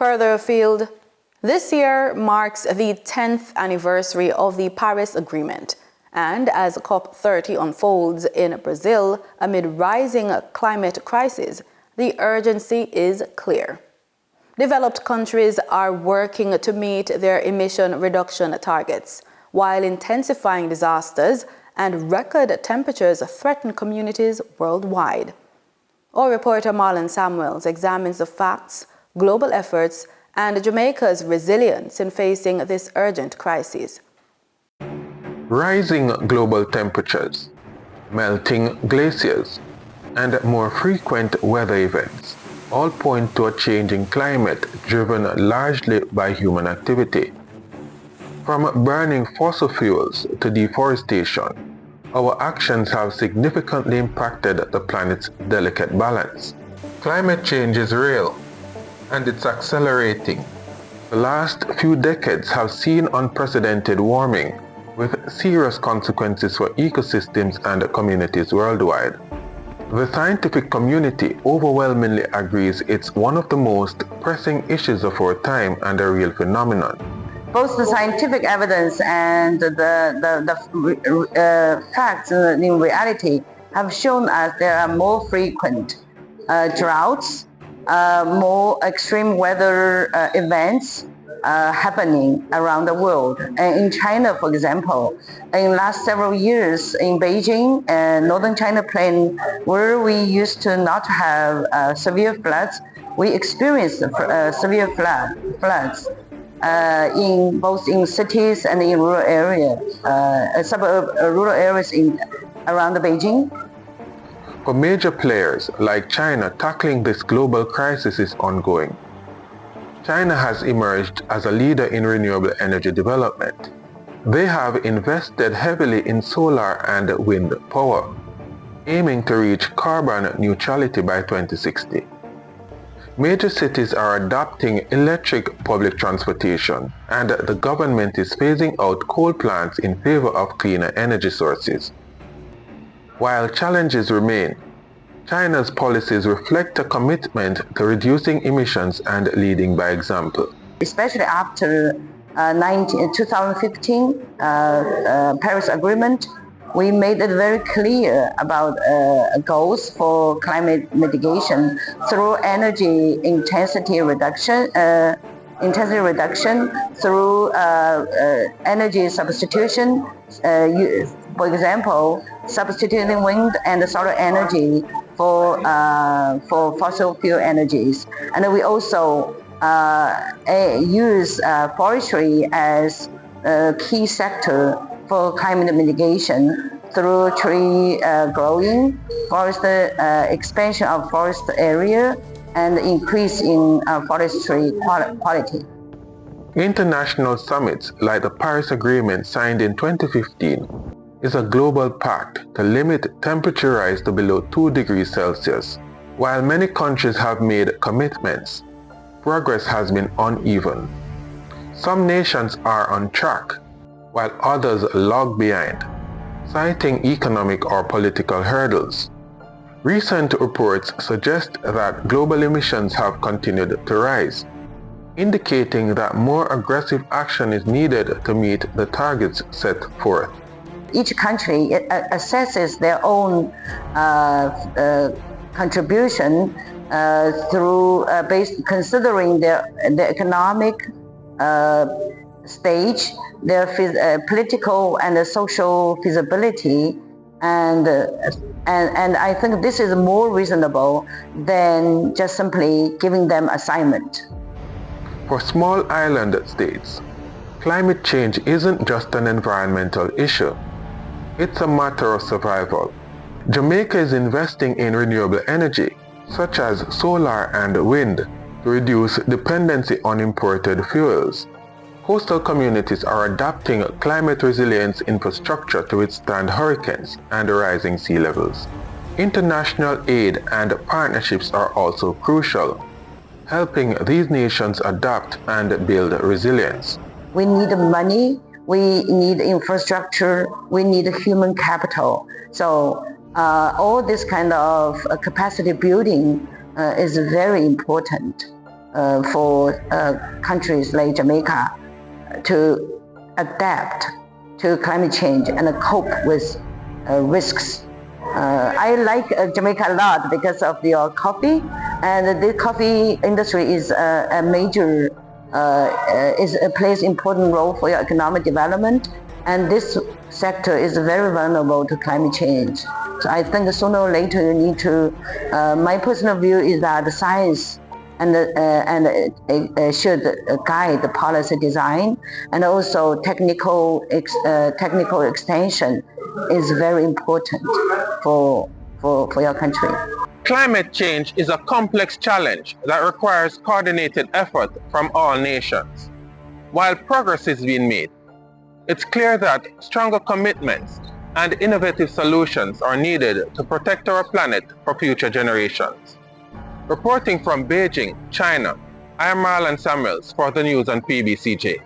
Further afield, this year marks the 10th anniversary of the Paris Agreement, and as COP30 unfolds in Brazil amid rising climate crisis, the urgency is clear. Developed countries are working to meet their emission reduction targets, while intensifying disasters and record temperatures threaten communities worldwide. Our reporter Marlon Samuels examines the facts, global efforts, and Jamaica's resilience in facing this urgent crisis. Rising global temperatures, melting glaciers, and more frequent weather events all point to a changing climate driven largely by human activity. From burning fossil fuels to deforestation, our actions have significantly impacted the planet's delicate balance. Climate change is real, and it's accelerating. The last few decades have seen unprecedented warming, with serious consequences for ecosystems and communities worldwide. The scientific community overwhelmingly agrees it's one of the most pressing issues of our time and a real phenomenon. Both the scientific evidence and the facts in reality have shown us there are more frequent droughts, more extreme weather events happening around the world. And in China, for example, in the last several years in Beijing and northern China plain, where we used to not have severe floods, we experienced severe floods in both in cities and in rural areas, rural areas around Beijing. For major players like China, tackling this global crisis is ongoing. China has emerged as a leader in renewable energy development. They have invested heavily in solar and wind power, aiming to reach carbon neutrality by 2060. Major cities are adopting electric public transportation, and the government is phasing out coal plants in favor of cleaner energy sources. While challenges remain, China's policies reflect a commitment to reducing emissions and leading by example. Especially after 2015 Paris Agreement, we made it very clear about goals for climate mitigation through energy intensity reduction, through energy substitution. For example, substituting wind and solar energy for fossil fuel energies, and we also use forestry as a key sector for climate mitigation through tree growing, forest expansion of forest area, and increase in forestry quality. International summits like the Paris Agreement signed in 2015 is a global pact to limit temperature rise to below 2 degrees Celsius. While many countries have made commitments, progress has been uneven. Some nations are on track, while others lag behind, citing economic or political hurdles. Recent reports suggest that global emissions have continued to rise, indicating that more aggressive action is needed to meet the targets set forth. Each country assesses their own contribution through considering their economic stage, their political and social feasibility, and I think this is more reasonable than just simply giving them assignment. For small island states, climate change isn't just an environmental issue. It's a matter of survival. Jamaica is investing in renewable energy, such as solar and wind, to reduce dependency on imported fuels. Coastal communities are adopting climate resilience infrastructure to withstand hurricanes and rising sea levels. International aid and partnerships are also crucial, helping these nations adapt and build resilience. We need money, we need infrastructure, we need human capital. So all this kind of capacity building is very important. for countries like Jamaica to adapt to climate change and cope with risks. I like Jamaica a lot because of your coffee, and the coffee industry is a major, plays important role for your economic development, and this sector is very vulnerable to climate change. So I think sooner or later you need to, my personal view is that the science should guide the policy design, and also technical extension is very important for your country. Climate change is a complex challenge that requires coordinated effort from all nations. While progress is being made, it's clear that stronger commitments and innovative solutions are needed to protect our planet for future generations. Reporting from Beijing, China, I am Marlon Samuels for the news on PBCJ.